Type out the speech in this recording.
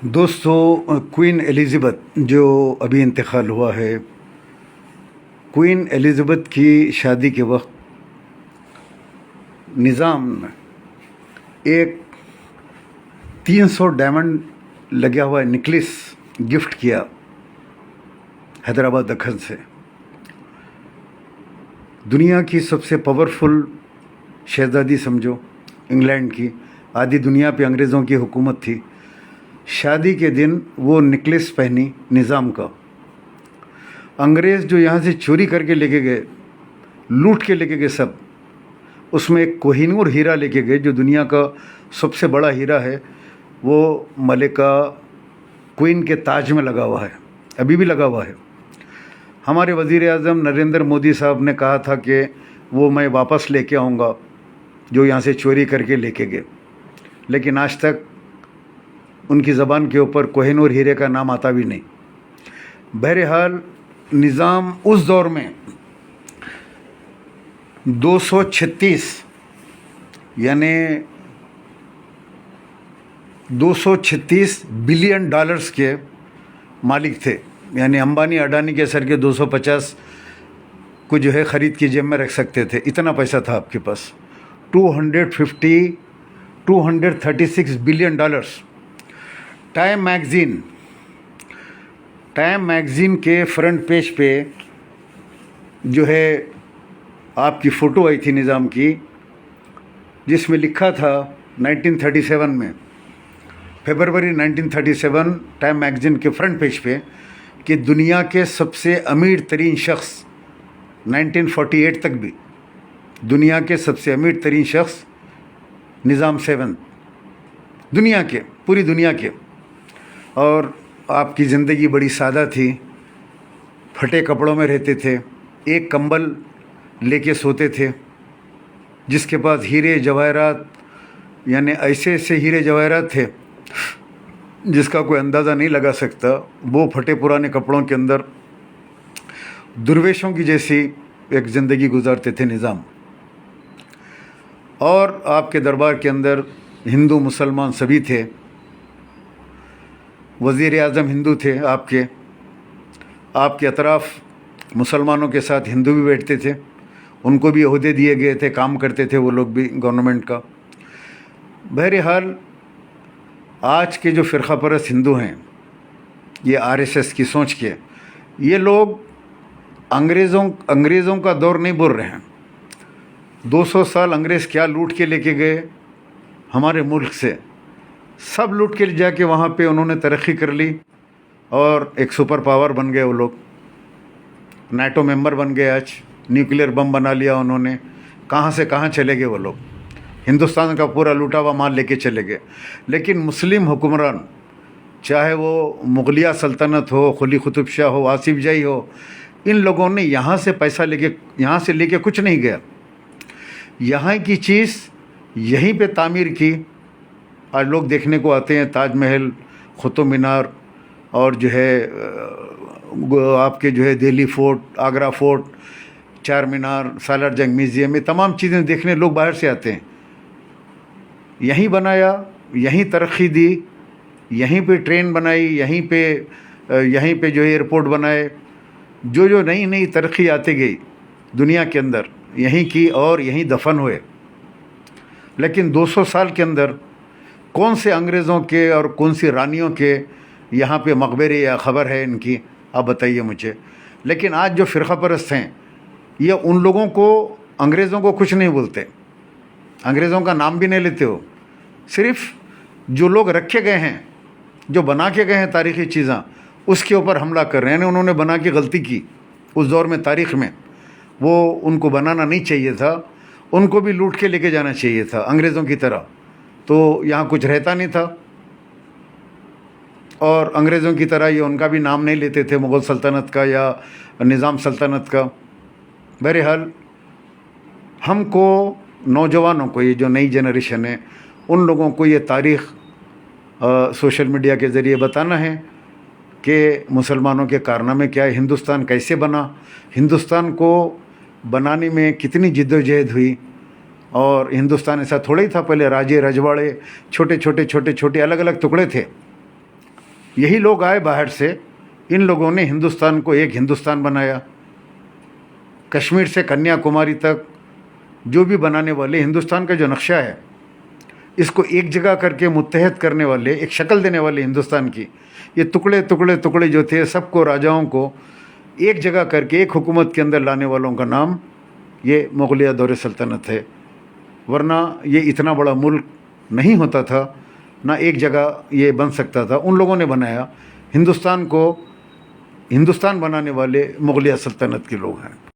दोस्तों, queen Elizabeth जो अभी इंतकाल हुआ है, क्वीन एलिज़ाबेथ की शादी के वक्त निज़ाम ने एक 300 डायमंड लगा हुआ नेकलेस गिफ्ट किया हैदराबाद दक्खन से। दुनिया की सबसे पावरफुल शहज़ादी समझो, इंग्लैंड की। आधी दुनिया पे अंग्रेज़ों की हुकूमत थी। शादी के दिन वो नेकलेस पहनी निज़ाम का। अंग्रेज़ जो यहाँ से चोरी करके लेके गए, लूट के लेके गए सब, उसमें एक कोहिनूर हीरा लेके गए जो दुनिया का सबसे बड़ा हीरा है। वो मलिका क्वीन के ताज में लगा हुआ है, अभी भी लगा हुआ है। हमारे वज़ीर आज़म नरेंद्र मोदी साहब ने कहा था कि वो मैं वापस लेके आऊँगा जो यहाँ से चोरी करके लेके गए, लेकिन आज तक उनकी ज़बान के ऊपर कोहिनूर हीरे का नाम आता भी नहीं। बहरहाल निज़ाम उस दौर में 236 यानी 236 बिलियन डॉलर्स के मालिक थे। यानी अंबानी अडानी के सर के 250 को जो है ख़रीद की जेब में रख सकते थे, इतना पैसा था आपके पास। 236 बिलियन डॉलर्स। टाइम मैगज़ीन के फ्रंट पेज पे जो है आपकी फ़ोटो आई थी निज़ाम की, जिसमें लिखा था 1937 में, फरवरी 1937, टाइम मैगज़ीन के फ्रंट पेज पे कि दुनिया के सबसे अमीर तरीन शख्स, 1948 तक भी दुनिया के सबसे अमीर तरीन शख्स निज़ाम 7, दुनिया के, पूरी दुनिया के। और आपकी ज़िंदगी बड़ी सादा थी, फटे कपड़ों में रहते थे, एक कंबल लेके सोते थे, जिसके पास हीरे जवाहरात, यानी ऐसे ऐसे हीरे जवाहरात थे जिसका कोई अंदाज़ा नहीं लगा सकता। वो फटे पुराने कपड़ों के अंदर दुर्वेशों की जैसी एक ज़िंदगी गुजारते थे निज़ाम। और आपके दरबार के अंदर हिंदू मुसलमान सभी थे। वज़ीर आज़म हिंदू थे आपके अतराफ़ मुसलमानों के साथ हिंदू भी बैठते थे, उनको भी ओहदे दिए गए थे, काम करते थे वो लोग भी गवर्नमेंट का। बहरहाल आज के जो फ़िरक़ा परस्त हिंदू हैं, ये आरएसएस की सोच के, ये लोग अंग्रेज़ों का दौर नहीं बोल रहे हैं। 200 साल अंग्रेज़ क्या लूट के लेके गए हमारे मुल्क से, सब लूट के जाके वहाँ पे उन्होंने तरक्की कर ली और एक सुपर पावर बन गए वो लोग। नाटो मेंबर बन गए, आज न्यूक्लियर बम बना लिया उन्होंने। कहाँ से कहाँ चले गए वो लोग, हिंदुस्तान का पूरा लूटा हुआ माल लेके चले गए। लेकिन मुस्लिम हुक्मरान, चाहे वो मुग़लिया सल्तनत हो, कुली कुतुब शाह हो, आसिफ जाही हो, इन लोगों ने यहाँ से पैसा यहाँ से लेके कुछ नहीं गया। यहाँ की चीज़ यहीं पे तामीर की। आज लोग देखने को आते हैं ताजमहल, कुतुब मीनार, और जो है आपके जो है दिल्ली फोर्ट, आगरा फोर्ट, चार मीनार, सालार जंग म्यूज़ियम, ये तमाम चीज़ें देखने लोग बाहर से आते हैं। यहीं बनाया, यहीं तरक्की दी, यहीं पे ट्रेन बनाई, यहीं पे जो है एयरपोर्ट बनाए। जो नई नई तरक्की आती गई दुनिया के अंदर, यहीं की और यहीं दफन हुए। लेकिन 200 साल के अंदर कौन से अंग्रेज़ों के और कौन सी रानियों के यहाँ पे मकबरे या ख़बर है इनकी, आप बताइए मुझे। लेकिन आज जो फ़िरक़ा परस्त हैं, ये उन लोगों को, अंग्रेज़ों को कुछ नहीं बोलते, अंग्रेज़ों का नाम भी नहीं लेते हो। सिर्फ़ जो लोग रखे गए हैं, जो बना के गए हैं तारीख़ी चीज़ें, उसके ऊपर हमला कर रहे हैं। उन्होंने बना के गलती की उस दौर में, तारीख़ में। वो उनको बनाना नहीं चाहिए था, उनको भी लूट के लेके जाना चाहिए था अंग्रेज़ों की तरह, तो यहाँ कुछ रहता नहीं था। और अंग्रेज़ों की तरह ये उनका भी नाम नहीं लेते थे, मुग़ल सल्तनत का या निज़ाम सल्तनत का। बहरहाल हमको, नौजवानों को, ये जो नई जनरेशन है, उन लोगों को ये तारीख़ सोशल मीडिया के ज़रिए बताना है कि मुसलमानों के कारनामे क्या है, हिंदुस्तान कैसे बना, हिंदुस्तान को बनाने में कितनी जिद्दोजहद हुई। और हिंदुस्तान ऐसा थोड़ा ही था, पहले राजे रजवाड़े, छोटे छोटे अलग अलग टुकड़े थे। یہی لوگ آئے باہر سے، ان لوگوں نے ہندوستان کو ایک ہندوستان بنایا. کشمیر سے کنیا کماری تک جو بھی بنانے والے ہندوستان کا جو نقشہ ہے، اس کو ایک جگہ کر کے متحد کرنے والے، ایک شکل دینے والے ہندوستان کی، یہ ٹکڑے ٹکڑے ٹکڑے جو تھے سب کو، راجاؤں کو ایک جگہ کر کے ایک حکومت کے اندر لانے والوں کا نام یہ مغلیہ دور سلطنت ہے. ورنہ یہ اتنا بڑا ملک نہیں ہوتا تھا، نہ ایک جگہ یہ بن سکتا تھا. ان لوگوں نے بنایا. ہندوستان کو ہندوستان بنانے والے مغلیہ سلطنت کے لوگ ہیں.